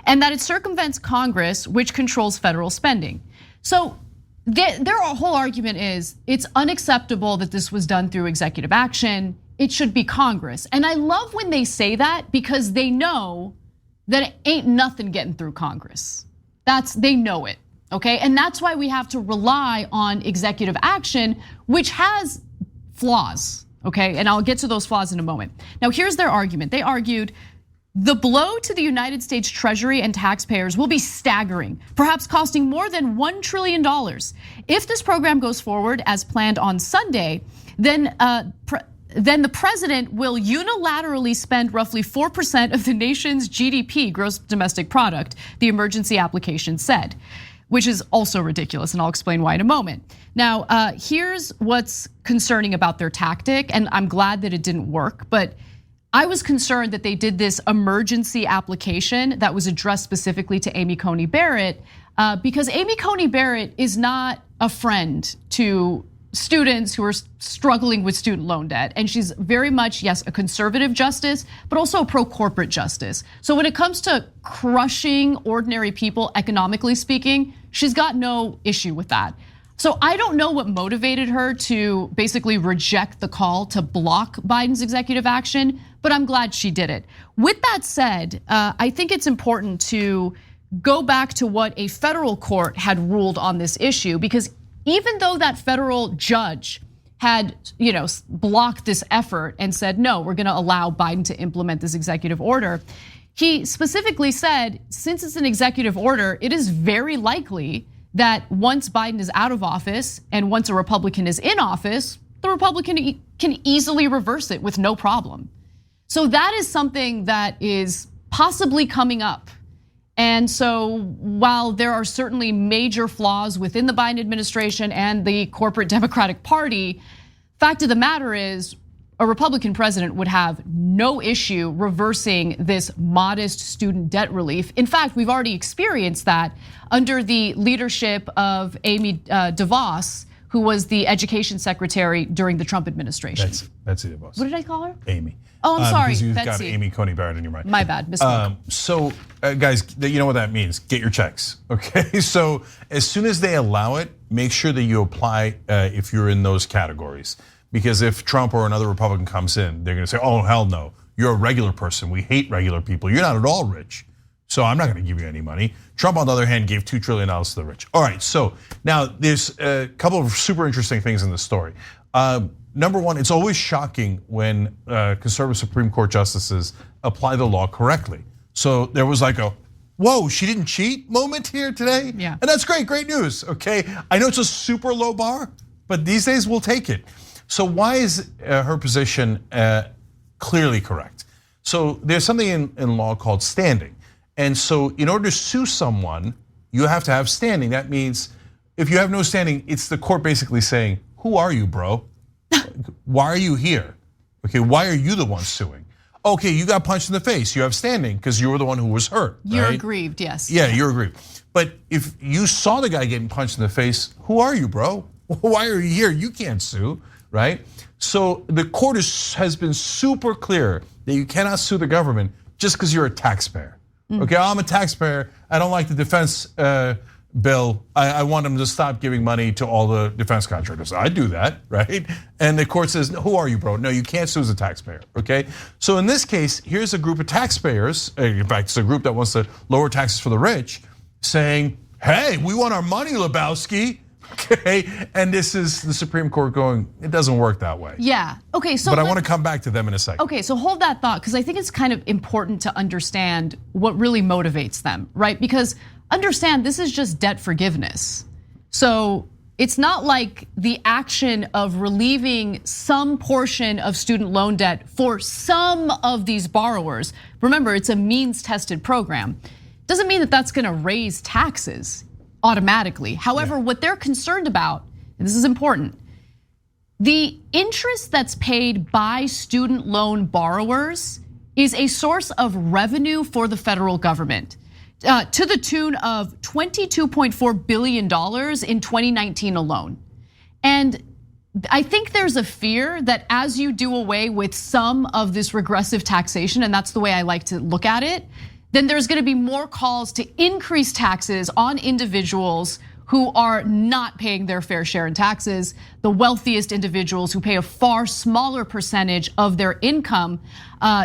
And that it circumvents Congress, which controls federal spending. So their whole argument is it's unacceptable that this was done through executive action. It should be Congress. And I love when they say that because they know that it ain't nothing getting through Congress. They know it. Okay, and that's why we have to rely on executive action, which has flaws, okay? And I'll get to those flaws in a moment. Now, here's their argument. They argued The blow to the United States Treasury and taxpayers will be staggering, perhaps costing more than $1 trillion. If this program goes forward as planned on Sunday, then the president will unilaterally spend roughly 4% of the nation's GDP, gross domestic product, the emergency application said, which is also ridiculous, and I'll explain why in a moment. Now, here's what's concerning about their tactic, and I'm glad that it didn't work, but I was concerned that they did this emergency application that was addressed specifically to Amy Coney Barrett, because Amy Coney Barrett is not a friend to students who are struggling with student loan debt. And she's very much, yes, a conservative justice, but also a pro-corporate justice. So when it comes to crushing ordinary people, economically speaking, she's got no issue with that. So I don't know what motivated her to basically reject the call to block Biden's executive action, but I'm glad she did it. With that said, I think it's important to go back to what a federal court had ruled on this issue, because even though that federal judge had, blocked this effort and said, no, we're gonna allow Biden to implement this executive order, he specifically said, since it's an executive order, it is very likely that once Biden is out of office and once a Republican is in office, the Republican can easily reverse it with no problem. So that is something that is possibly coming up. And so while there are certainly major flaws within the Biden administration and the corporate Democratic Party, fact of the matter is a Republican president would have no issue reversing this modest student debt relief. In fact, we've already experienced that under the leadership of Amy DeVos, who was the education secretary during the Trump administration. Betsy DeVos. What did I call her? Amy. Oh, I'm sorry, because you've Betsy. got Amy Coney Barrett in your mind. My bad, misspoke. So guys, you know what that means, get your checks, okay? So as soon as they allow it, make sure that you apply if you're in those categories. Because if Trump or another Republican comes in, they're gonna say, oh, hell no, you're a regular person. We hate regular people. You're not at all rich. So I'm not gonna give you any money. Trump, on the other hand, gave $2 trillion to the rich. All right, so now there's a couple of super interesting things in this story. Number one, it's always shocking when conservative Supreme Court justices apply the law correctly. So there was like a, whoa, she didn't cheat moment here today? Yeah. And that's great news, okay? I know it's a super low bar, but these days we'll take it. So why is her position clearly correct? So there's something in law called standing. And so in order to sue someone, you have to have standing. That means if you have no standing, it's the court basically saying, who are you, bro? Why are you here? Okay, why are you the one suing? Okay, you got punched in the face. You have standing because you were the one who was hurt. You're right? aggrieved, yes. Yeah, you're aggrieved. But if you saw the guy getting punched in the face, who are you, bro? Why are you here? You can't sue, right? So the court has been super clear that you cannot sue the government just because you're a taxpayer. Okay, I'm a taxpayer. I don't like the defense bill. I want them to stop giving money to all the defense contractors. I do that, right? And the court says, who are you, bro? No, you can't sue as a taxpayer, okay? So in this case, here's a group of taxpayers, in fact, it's a group that wants to lower taxes for the rich, saying, hey, we want our money, Lebowski, okay? And this is the Supreme Court going, it doesn't work that way. Yeah, okay, so but I want to come back to them in a second. Okay, so hold that thought, because I think it's kind of important to understand what really motivates them, right? Because understand, this is just debt forgiveness. So it's not like the action of relieving some portion of student loan debt for some of these borrowers. Remember, it's a means-tested program. Doesn't mean that that's gonna raise taxes automatically. However, what they're concerned about, and this is important, the interest that's paid by student loan borrowers is a source of revenue for the federal government. To the tune of $22.4 billion in 2019 alone. And I think there's a fear that as you do away with some of this regressive taxation, and that's the way I like to look at it, then there's gonna be more calls to increase taxes on individuals who are not paying their fair share in taxes, the wealthiest individuals who pay a far smaller percentage of their income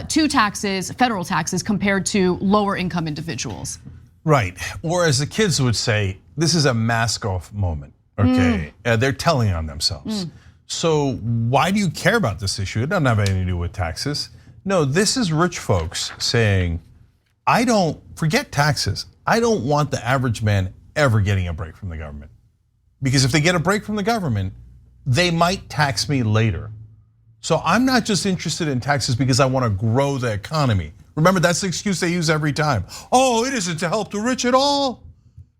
to taxes, federal taxes, compared to lower income individuals. Right, or as the kids would say, this is a mask off moment, okay? They're telling on themselves. So why do you care about this issue? It doesn't have anything to do with taxes. No, this is rich folks saying, I don't, forget taxes. I don't want the average man ever getting a break from the government. Because if they get a break from the government, they might tax me later. So I'm not just interested in taxes because I want to grow the economy. Remember, that's the excuse they use every time. Oh, it isn't to help the rich at all.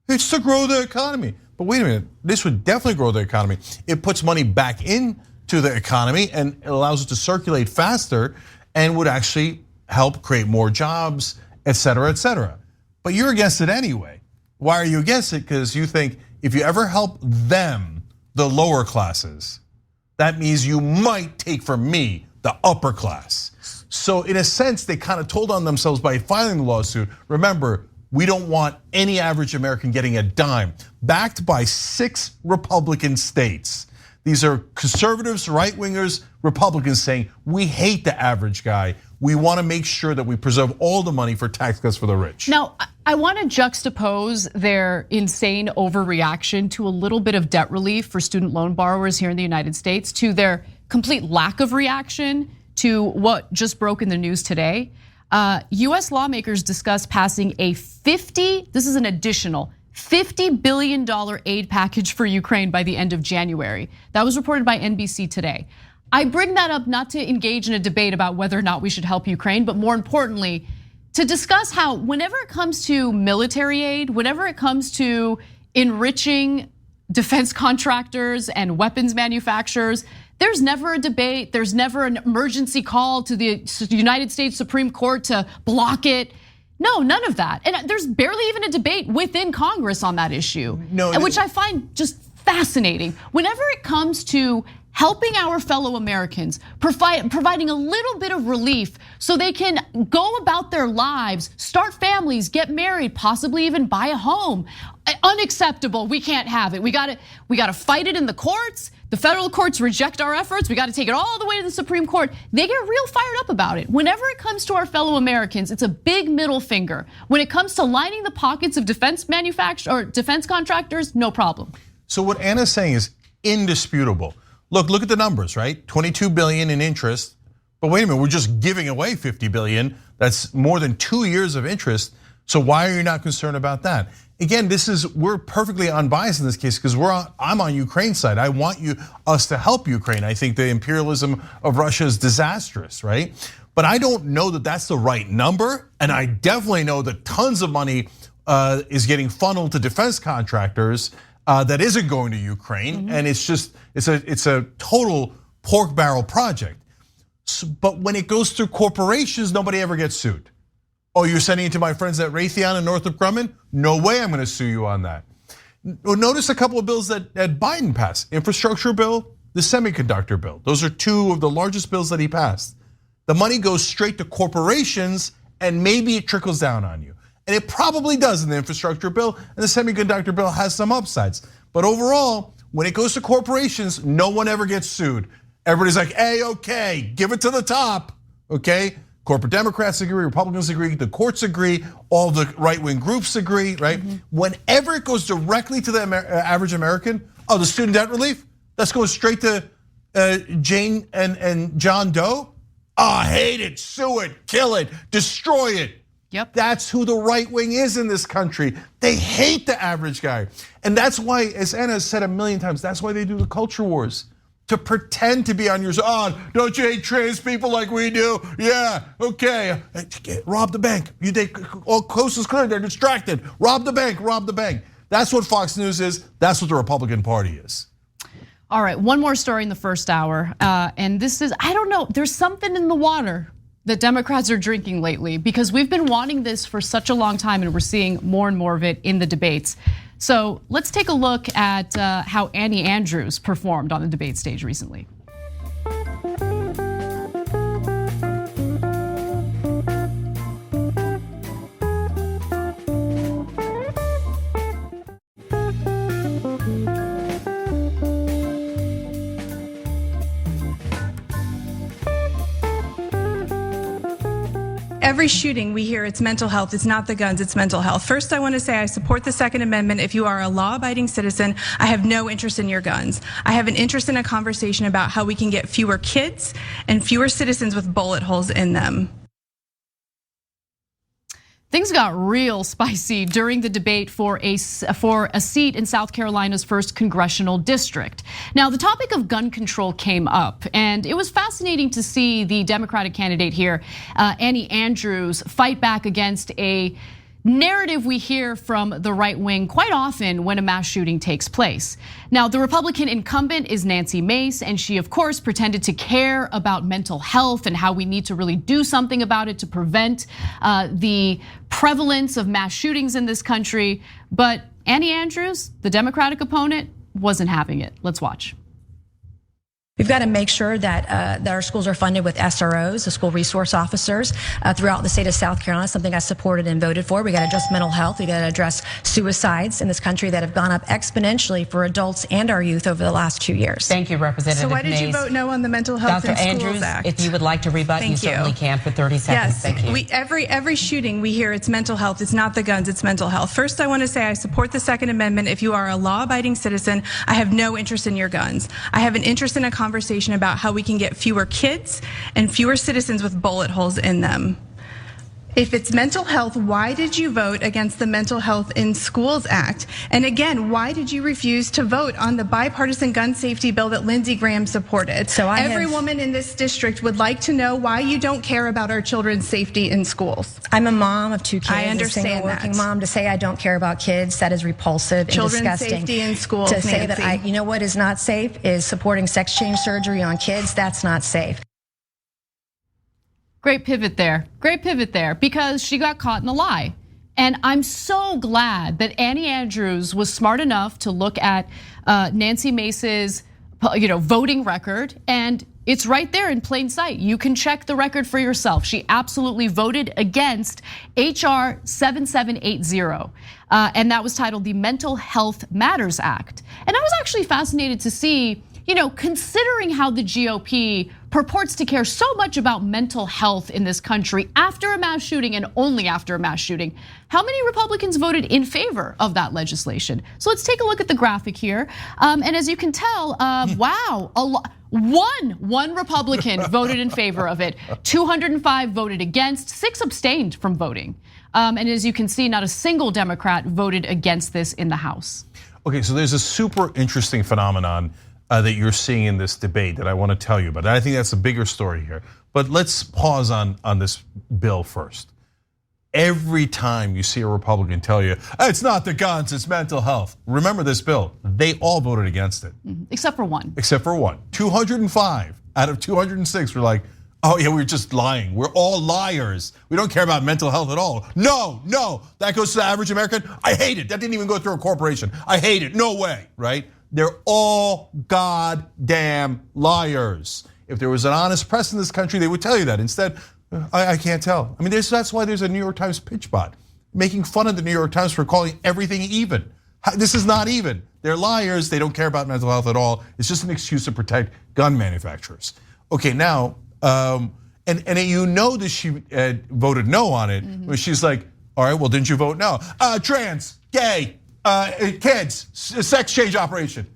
It's to grow the economy. But wait a minute, this would definitely grow the economy. It puts money back into the economy and it allows it to circulate faster and would actually help create more jobs, et cetera, et cetera. But you're against it anyway. Why are you against it? Because you think if you ever help them, the lower classes, that means you might take from me, the upper class. So in a sense, they kind of told on themselves by filing the lawsuit. Remember, we don't want any average American getting a dime. Backed by 6 Republican states. These are conservatives, right-wingers, Republicans saying, we hate the average guy. We want to make sure that we preserve all the money for tax cuts for the rich. Now, I want to juxtapose their insane overreaction to a little bit of debt relief for student loan borrowers here in the United States to their complete lack of reaction to what just broke in the news today. US lawmakers discussed passing this is an additional $50 billion aid package for Ukraine by the end of January. That was reported by NBC today. I bring that up not to engage in a debate about whether or not we should help Ukraine, but more importantly, to discuss how whenever it comes to military aid, whenever it comes to enriching defense contractors and weapons manufacturers, there's never a debate, there's never an emergency call to the United States Supreme Court to block it. No, none of that. And there's barely even a debate within Congress on that issue, which I find just fascinating. Whenever it comes to helping our fellow Americans, providing a little bit of relief so they can go about their lives, start families, get married, possibly even buy a home. Unacceptable, we can't have it. We gotta fight it in the courts. The federal courts reject our efforts. We gotta take it all the way to the Supreme Court. They get real fired up about it. Whenever it comes to our fellow Americans, it's a big middle finger. When it comes to lining the pockets of defense contractors, no problem. So what Anna's saying is indisputable. Look at the numbers, right? 22 billion in interest. But wait a minute, we're just giving away 50 billion. That's more than 2 years of interest. So why are you not concerned about that? Again, we're perfectly unbiased in this case because I'm on Ukraine's side. I want us to help Ukraine. I think the imperialism of Russia is disastrous, right? But I don't know that that's the right number. And I definitely know that tons of money is getting funneled to defense contractors that isn't going to Ukraine, and it's a total pork barrel project. But when it goes through corporations, nobody ever gets sued. Oh, you're sending it to my friends at Raytheon and Northrop Grumman? No way I'm going to sue you on that. Notice a couple of bills that Biden passed: infrastructure bill, the semiconductor bill. Those are 2 of the largest bills that he passed. The money goes straight to corporations, and maybe it trickles down on you. And it probably does in the infrastructure bill, and the semiconductor bill has some upsides. But overall, when it goes to corporations, no one ever gets sued. Everybody's like, hey, okay, give it to the top, okay? Corporate Democrats agree, Republicans agree, the courts agree, all the right-wing groups agree, right? Whenever it goes directly to the average American, the student debt relief, that's going straight to Jane and John Doe. I hate it, sue it, kill it, destroy it. Yep. That's who the right wing is in this country. They hate the average guy. And that's why, as Anna has said a million times, that's why they do the culture wars. To pretend to be on your side. Don't you hate trans people like we do? Yeah, okay. Rob the bank. You think all coast is clear, they're distracted. Rob the bank, rob the bank. That's what Fox News is. That's what the Republican Party is. All right, one more story in the first hour. And this is, I don't know, there's something in the water that Democrats are drinking lately, because we've been wanting this for such a long time and we're seeing more and more of it in the debates. So let's take a look at how Annie Andrews performed on the debate stage recently. Every shooting we hear it's mental health, it's not the guns, it's mental health. First, I want to say I support the Second Amendment. If you are a law-abiding citizen, I have no interest in your guns. I have an interest in a conversation about how we can get fewer kids and fewer citizens with bullet holes in them. Things got real spicy during the debate for a seat in South Carolina's 1st congressional district. Now, the topic of gun control came up, and it was fascinating to see the Democratic candidate here, Annie Andrews, fight back against a narrative we hear from the right wing quite often when a mass shooting takes place. Now, the Republican incumbent is Nancy Mace, and she, of course, pretended to care about mental health and how we need to really do something about it to prevent the prevalence of mass shootings in this country. But Annie Andrews, the Democratic opponent, wasn't having it. Let's watch. We've got to make sure that our schools are funded with SROs, the school resource officers, throughout the state of South Carolina, something I supported and voted for. We got to address mental health. We got to address suicides in this country that have gone up exponentially for adults and our youth over the last 2 years. Thank you, Representative So why did Mace. you vote no on the Mental Health Dr. in Schools Andrews, Act? if you would like to rebut, you certainly can for 30 seconds. Yes, Thank you. every shooting we hear it's mental health, it's not the guns, it's mental health. First, I want to say I support the Second Amendment. If you are a law-abiding citizen, I have no interest in your guns. I have an interest in a conversation about how we can get fewer kids and fewer citizens with bullet holes in them. If it's mental health, why did you vote against the Mental Health in Schools Act? And again, why did you refuse to vote on the bipartisan gun safety bill that Lindsey Graham supported? So every woman in this district would like to know why you don't care about our children's safety in schools. I'm a mom of 2 kids. I understand a single working that. mom. To say I don't care about kids, that is repulsive Children's and disgusting. safety in schools, To say that Nancy. you know what is not safe is supporting sex change surgery on kids. That's not safe. Great pivot there, because she got caught in a lie. And I'm so glad that Annie Andrews was smart enough to look at Nancy Mace's voting record, and it's right there in plain sight. You can check the record for yourself. She absolutely voted against HR 7780, and that was titled the Mental Health Matters Act. And I was actually fascinated to see, considering how the GOP purports to care so much about mental health in this country after a mass shooting and only after a mass shooting, how many Republicans voted in favor of that legislation? So let's take a look at the graphic here. And as you can tell, wow, one Republican voted in favor of it, 205 voted against, 6 abstained from voting. And as you can see, not a single Democrat voted against this in the House. Okay, so there's a super interesting phenomenon that you're seeing in this debate that I want to tell you about. I think that's a bigger story here. But let's pause on this bill first. Every time you see a Republican tell you, it's not the guns, it's mental health. Remember this bill, they all voted against it. Except for one. 205 out of 206 were like, oh yeah, we're just lying. We're all liars. We don't care about mental health at all. No, that goes to the average American. I hate it. That didn't even go through a corporation. I hate it, no way, right? They're all goddamn liars. If there was an honest press in this country, they would tell you that. Instead, I can't tell. I mean, that's why there's a New York Times pitch bot making fun of the New York Times for calling everything even. This is not even. They're liars. They don't care about mental health at all. It's just an excuse to protect gun manufacturers. Okay, now, and you know that she voted no on it. Where she's like, all right, well, didn't you vote no? Trans, gay, kids, sex change operation.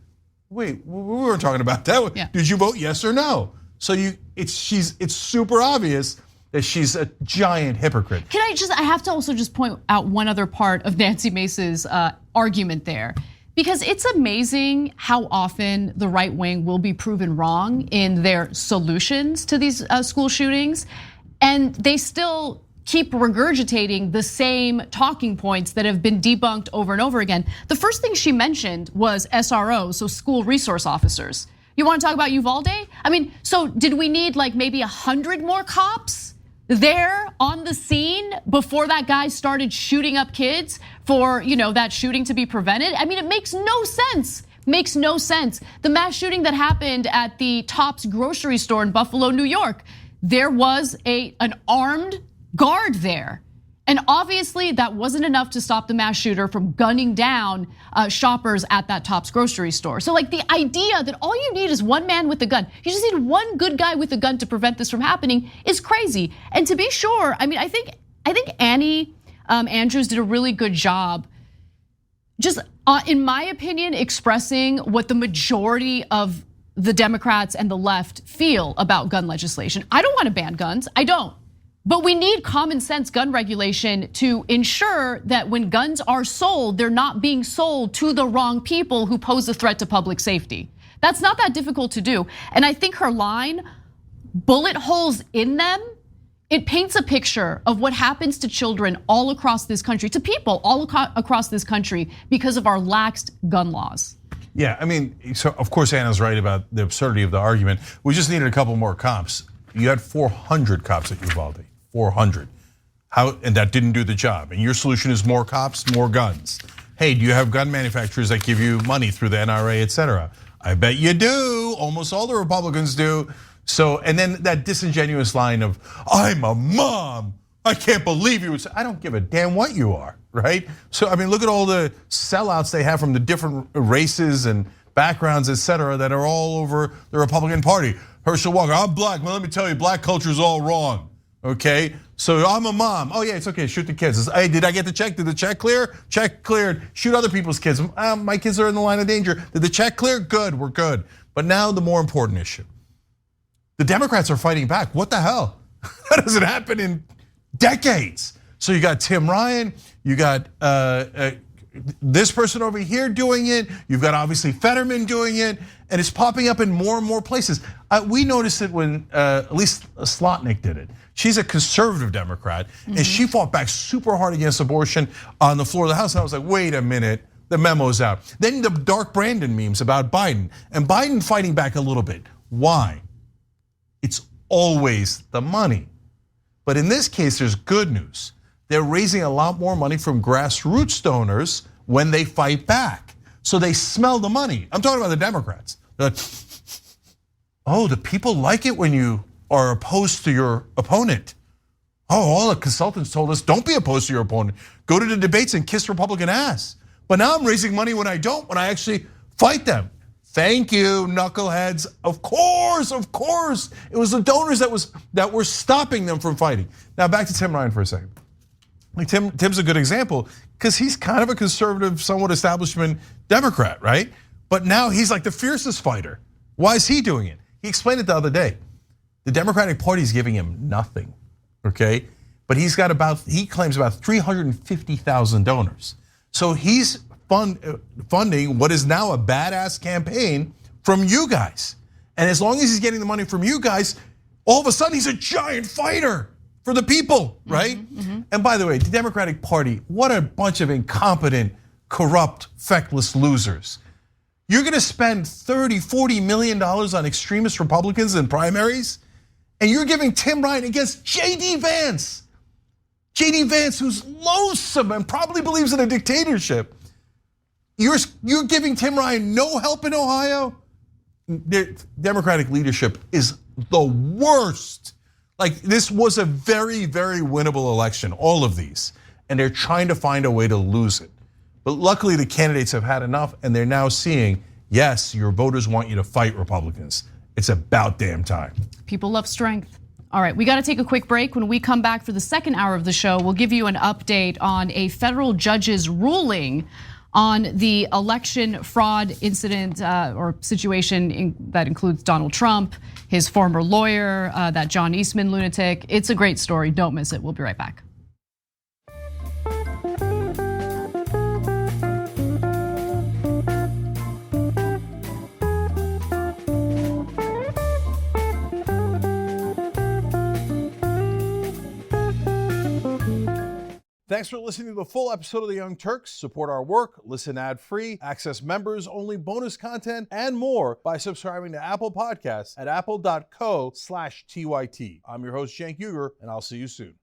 Wait, we weren't talking about that. Yeah. Did you vote yes or no? So it's super obvious that she's a giant hypocrite. I have to also just point out one other part of Nancy Mace's argument there, because it's amazing how often the right wing will be proven wrong in their solutions to these school shootings, and they still keep regurgitating the same talking points that have been debunked over and over again. The first thing she mentioned was SROs, so school resource officers. You want to talk about Uvalde? I mean, so did we need like maybe 100 more cops there on the scene before that guy started shooting up kids for, that shooting to be prevented? I mean, it makes no sense. Makes no sense. The mass shooting that happened at the Tops grocery store in Buffalo, New York, there was an armed guard there. And obviously that wasn't enough to stop the mass shooter from gunning down shoppers at that Tops grocery store. So like the idea that all you need is one man with a gun, you just need one good guy with a gun to prevent this from happening is crazy. And to be sure, I mean, I think Annie Andrews did a really good job just, in my opinion, expressing what the majority of the Democrats and the left feel about gun legislation. I don't want to ban guns, I don't. But we need common sense gun regulation to ensure that when guns are sold, they're not being sold to the wrong people who pose a threat to public safety. That's not that difficult to do. And I think her line, bullet holes in them, it paints a picture of what happens to children all across this country, to people all across this country because of our lax gun laws. Yeah, I mean, so of course Anna's right about the absurdity of the argument. We just needed a couple more cops. You had 400 cops at Uvalde. 400. And that didn't do the job. And your solution is more cops, more guns. Hey, do you have gun manufacturers that give you money through the NRA, et cetera? I bet you do. Almost all the Republicans do. So, and then that disingenuous line of, I'm a mom. I can't believe you would say, I don't give a damn what you are, right? So, I mean, look at all the sellouts they have from the different races and backgrounds, et cetera, that are all over the Republican Party. Herschel Walker, I'm black. Well, let me tell you, black culture is all wrong. Okay, so I'm a mom. Oh yeah, it's okay, shoot the kids. Hey, did I get the check? Did the check clear? Check cleared. Shoot other people's kids. My kids are in the line of danger. Did the check clear? Good, we're good. But now the more important issue. The Democrats are fighting back. What the hell? That doesn't happen in decades. So you got Tim Ryan, you got this person over here doing it. You've got obviously Fetterman doing it, and it's popping up in more and more places. We noticed it when at least Slotnick did it. She's a conservative Democrat, and she fought back super hard against abortion on the floor of the House. And I was like, wait a minute, the memo's out. Then the Dark Brandon memes about Biden, and Biden fighting back a little bit. Why? It's always the money. But in this case, there's good news. They're raising a lot more money from grassroots donors when they fight back. So they smell the money. I'm talking about the Democrats. They're like, oh, the people like it when you are opposed to your opponent. Oh, all the consultants told us, don't be opposed to your opponent. Go to the debates and kiss Republican ass. But now I'm raising money when I don't, when I actually fight them. Thank you, knuckleheads. Of course. It was the donors that were stopping them from fighting. Now back to Tim Ryan for a second. Like Tim's a good example because he's kind of a conservative, somewhat establishment Democrat, right? But now he's like the fiercest fighter. Why is he doing it? He explained it the other day. The Democratic Party is giving him nothing, okay? But he claims about 350,000 donors. So he's funding what is now a badass campaign from you guys. And as long as he's getting the money from you guys, all of a sudden he's a giant fighter for the people, right? And by the way, the Democratic Party, what a bunch of incompetent, corrupt, feckless losers. You're gonna spend $30, $40 million on extremist Republicans in primaries, and you're giving Tim Ryan against J.D. Vance. J.D. Vance, who's loathsome and probably believes in a dictatorship. You're giving Tim Ryan no help in Ohio? The Democratic leadership is the worst. Like, this was a very, very winnable election, all of these. And they're trying to find a way to lose it. But luckily the candidates have had enough and they're now seeing, yes, your voters want you to fight Republicans. It's about damn time. People love strength. All right, we got to take a quick break. When we come back for the second hour of the show, we'll give you an update on a federal judge's ruling on the election fraud incident or situation that includes Donald Trump, his former lawyer, that John Eastman lunatic. It's a great story. Don't miss it. We'll be right back. Thanks for listening to the full episode of The Young Turks. Support our work, listen ad-free, access members-only bonus content, and more by subscribing to Apple Podcasts at apple.co/TYT. I'm your host, Cenk Uygur, and I'll see you soon.